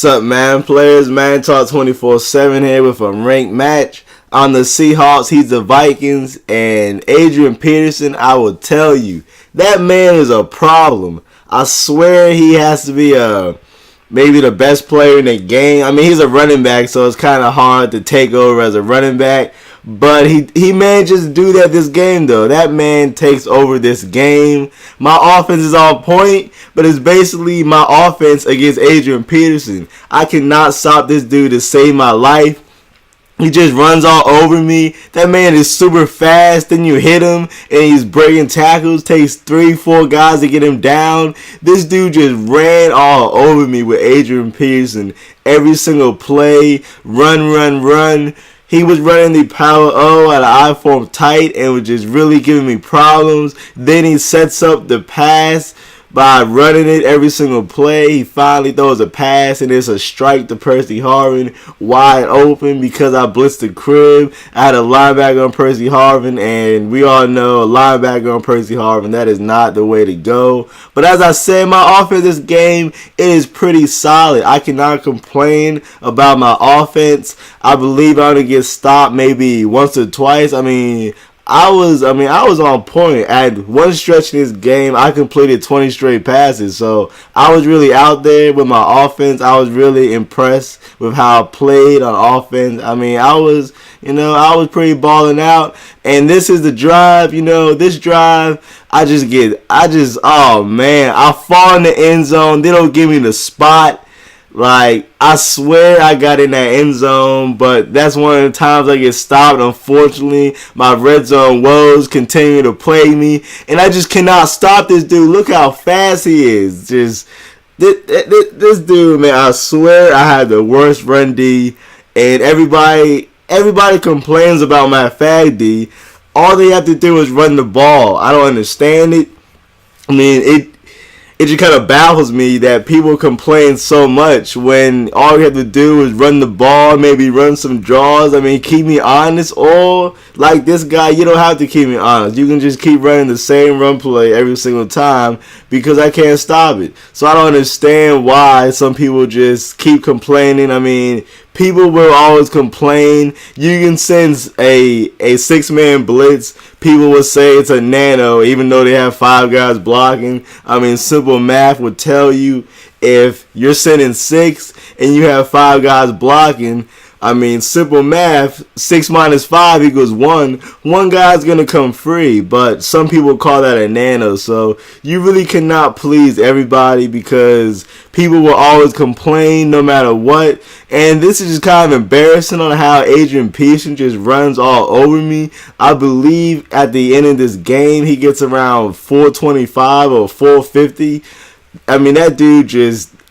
What's up, man? Players, man, talk 24/7 here with a ranked match on the Seahawks. He's the Vikings, and Adrian Peterson. I will tell you, that man is a problem. I swear he has to be maybe the best player in the game. I mean, he's a running back, so it's kind of hard to take over as a running back. But he manages to do that this game, though. That man takes over this game. My offense is on point, but it's basically my offense against Adrian Peterson. I cannot stop this dude to save my life. He just runs all over me. That man is super fast. Then you hit him, and he's breaking tackles. Takes 3-4 guys to get him down. This dude just ran all over me with Adrian Peterson. Every single play, run. He was running the power O at an I-form tight and was just really giving me problems. Then he sets up the pass by running it every single play. He finally throws a pass, and it's a strike to Percy Harvin wide open because I blitzed the crib. I had a linebacker on Percy Harvin, and we all know a linebacker on Percy Harvin, that is not the way to go. But as I said, my offense this game, it is pretty solid. I cannot complain about my offense. I believe I'm going to get stopped maybe once or twice. I was on point. At one stretch in this game, I completed 20 straight passes. So I was really out there with my offense. I was really impressed with how I played on offense. I was pretty balling out. And this is the drive. This drive, I fall in the end zone. They don't give me the spot. Like, I swear I got in that end zone, but that's one of the times I get stopped. Unfortunately, my red zone woes continue to plague me, and I just cannot stop this dude. Look how fast he is. Just this dude, man, I swear I had the worst run D, and everybody complains about my fag D. All they have to do is run the ball. I don't understand it. It just kind of baffles me that people complain so much when all you have to do is run the ball, maybe run some draws. Keep me honest. Or like this guy, you don't have to keep me honest. You can just keep running the same run play every single time because I can't stop it. So I don't understand why some people just keep complaining. People will always complain. You can send a 6-man blitz. People will say it's a nano, even though they have 5 guys blocking. Simple math would tell you if you're sending 6 and you have 5 guys blocking. Simple math, 6 minus 5 equals 1. One guy's going to come free, but some people call that a nano. So you really cannot please everybody because people will always complain no matter what. And this is just kind of embarrassing on how Adrian Peterson just runs all over me. I believe at the end of this game, he gets around 425 or 450.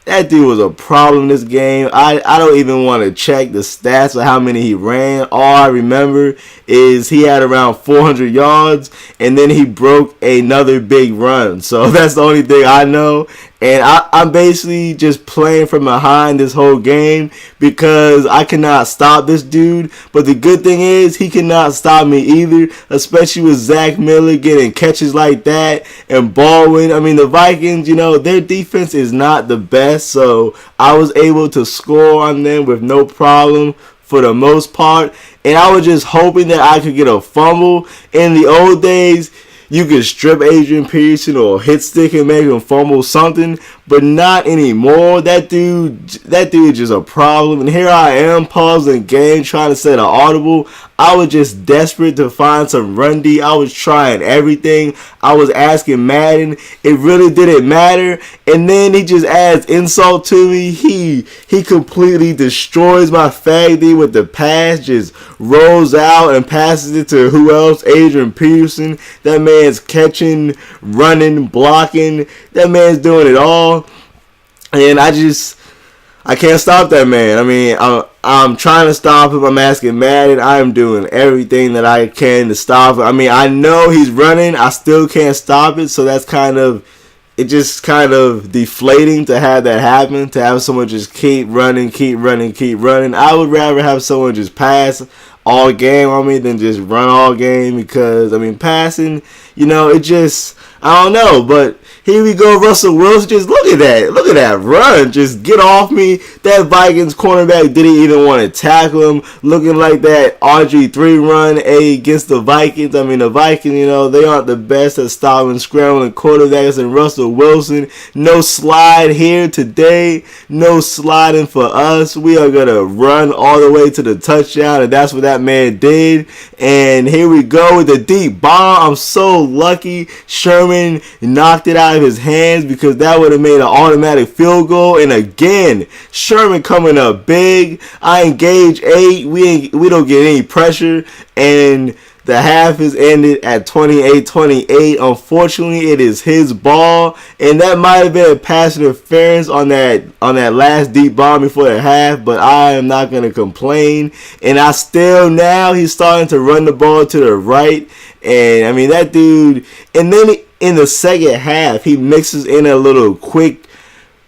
That dude was a problem this game. I don't even want to check the stats of how many he ran. All I remember is he had around 400 yards, and then he broke another big run. So that's the only thing I know. And I'm basically just playing from behind this whole game because I cannot stop this dude. But the good thing is he cannot stop me either, especially with Zach Miller getting catches like that and Baldwin. The Vikings, their defense is not the best. So I was able to score on them with no problem for the most part. And I was just hoping that I could get a fumble. In the old days, you could strip Adrian Peterson or hit stick and make him fumble something, but not anymore. That dude is just a problem. And here I am pausing the game trying to set an audible. I was just desperate to find some run D. I was trying everything. I was asking Madden. It really didn't matter. And then he just adds insult to me. He completely destroys my fag D with the pass. Just rolls out and passes it to who else? Adrian Peterson. That man's catching, running, blocking. That man's doing it all. And I can't stop that man. I'm trying to stop him. I'm asking Madden. I am doing everything that I can to stop him. I know he's running. I still can't stop it. So that's kind of deflating to have that happen, to have someone just keep running. I would rather have someone just pass all game on me than just run all game because, passing, it just, I don't know. But Here we go, Russell Wilson. Just look at that. Look at that run. Just get off me. That Vikings cornerback didn't even want to tackle him. Looking like that RG3 run against the Vikings. I mean, the Vikings, they aren't the best at stopping scrambling quarterbacks. And Russell Wilson, no slide here today. No sliding for us. We are going to run all the way to the touchdown. And that's what that man did. And here we go with the deep bomb. I'm so lucky Sherman knocked it out of his hands because that would have made an automatic field goal. And again, Sherman coming up big. I engage 8. We don't get any pressure. And the half is ended at 28-28. Unfortunately, it is his ball, and that might have been a pass interference on that last deep bomb before the half, but I am not going to complain. And now he's starting to run the ball to the right, and I mean that dude. And then in the second half, he mixes in a little quick,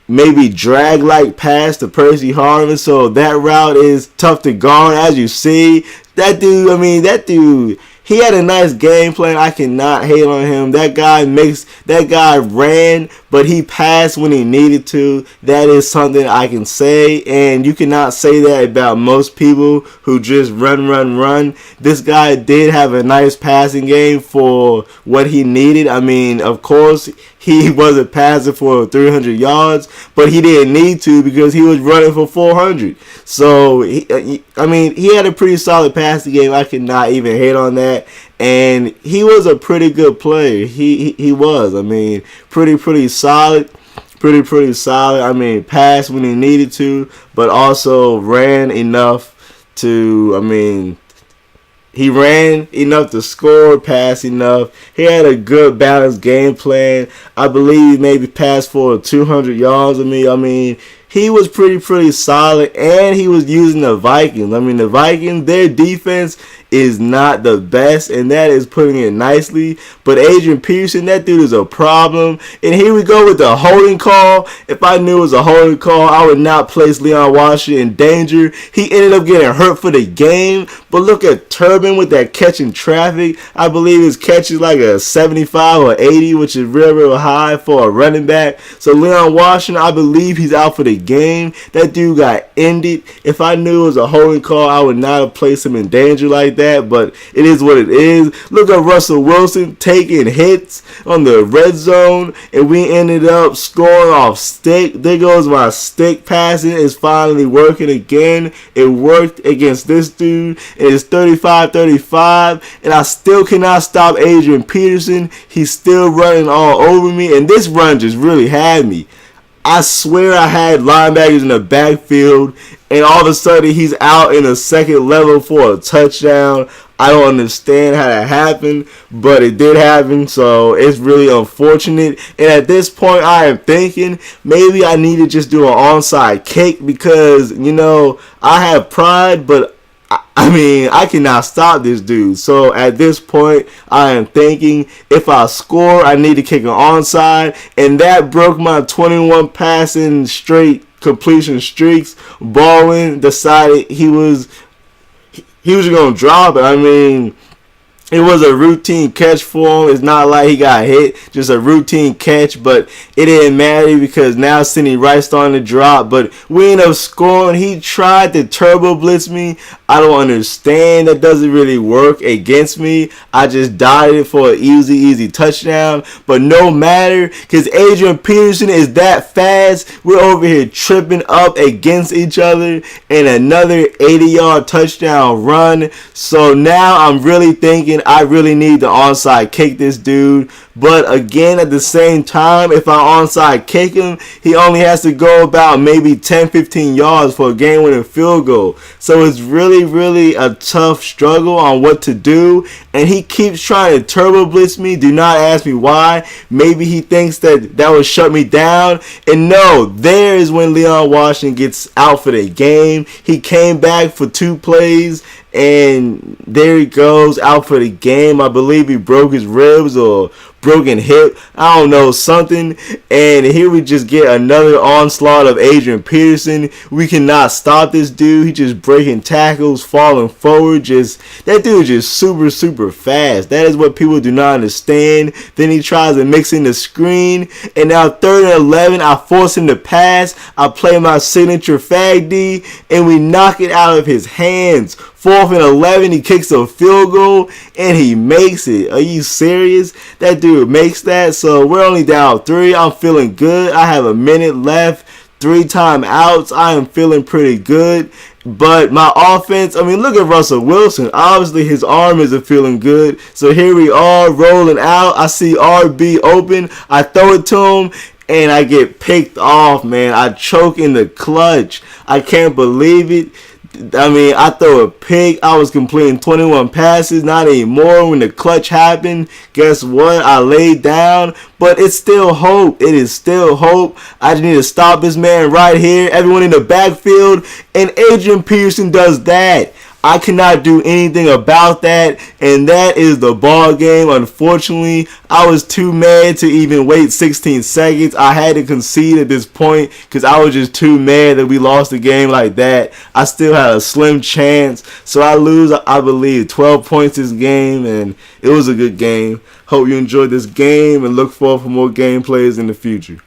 maybe drag-like pass to Percy Harvin, so that route is tough to guard, as you see. That dude, he had a nice game plan. I cannot hate on him. That guy ran, but he passed when he needed to. That is something I can say, and you cannot say that about most people who just run. This guy did have a nice passing game for what he needed. I mean, of course, he wasn't passing for 300 yards, but he didn't need to because he was running for 400. So, he had a pretty solid passing game. I cannot even hate on that. And he was a pretty good player. He was. I mean, pretty solid. Pretty solid. I mean, passed when he needed to, but also ran enough to, he ran enough to score, passed enough. He had a good balanced game plan. I believe maybe passed for 200 yards. He was pretty solid, and he was using the Vikings. The Vikings, their defense is not the best, and that is putting it nicely. But Adrian Peterson, that dude is a problem. And here we go with the holding call. If I knew it was a holding call, I would not place Leon Washington in danger. He ended up getting hurt for the game. But look at Turbin with that catch in traffic. I believe his catch is like a 75 or 80, which is real high for a running back. So Leon Washington, I believe he's out for the game. That dude got ended. If I knew it was a holding call, I would not have placed him in danger like that. But it is what it is. Look at Russell Wilson taking hits on the red zone, and we ended up scoring off stick. There goes my stick passing. It's finally working again. It worked against this dude. It is 35-35, and I still cannot stop Adrian Peterson. He's still running all over me, and this run just really had me. I swear I had linebackers in the backfield, and all of a sudden he's out in the second level for a touchdown. I don't understand how that happened, but it did happen, so it's really unfortunate. And at this point, I am thinking maybe I need to just do an onside kick because, I have pride, but I cannot stop this dude. So at this point, I am thinking if I score, I need to kick an onside. And that broke my 21 passing straight completion streaks. Baldwin decided he was going to drop it. It was a routine catch for him. It's not like he got hit, just a routine catch, but it didn't matter because now Sidney Rice starting to drop, but we ended up scoring. He tried to turbo blitz me. I don't understand. That doesn't really work against me. I just dotted it for an easy touchdown, but no matter because Adrian Peterson is that fast. We're over here tripping up against each other and another 80-yard touchdown run. So now I'm really thinking I really need to onside kick this dude. But again, at the same time, if I onside kick him, he only has to go about maybe 10-15 yards for a game-winning field goal. So it's really a tough struggle on what to do. And he keeps trying to turbo blitz me. Do not ask me why. Maybe he thinks that will shut me down. And no, there is when Leon Washington gets out for the game. He came back for 2 plays. And there he goes, out for the game. I believe he broke his ribs or broken hip, I don't know, something. And here we just get another onslaught of Adrian Peterson. We cannot stop this dude. He just breaking tackles, falling forward. That dude is just super, super fast. That is what people do not understand. Then he tries to mix in the screen. And now 3rd and 11, I force him to pass. I play my signature fag D, and we knock it out of his hands. 4th and 11, he kicks a field goal, and he makes it. Are you serious? That dude makes that. So we're only down 3. I'm feeling good. I have a minute left. 3 timeouts. I am feeling pretty good. But my offense, I mean, look at Russell Wilson. Obviously, his arm isn't feeling good. So here we are rolling out. I see RB open. I throw it to him, and I get picked off, man. I choke in the clutch. I can't believe it. I mean, I throw a pick. I was completing 21 passes. Not anymore. When the clutch happened, guess what? I laid down. But it's still hope. It is still hope. I just need to stop this man right here. Everyone in the backfield. And Adrian Peterson does that. I cannot do anything about that, and that is the ball game. Unfortunately, I was too mad to even wait 16 seconds. I had to concede at this point because I was just too mad that we lost the game like that. I still had a slim chance, so I lose, I believe, 12 points this game, and it was a good game. Hope you enjoyed this game and look forward for more gameplays in the future.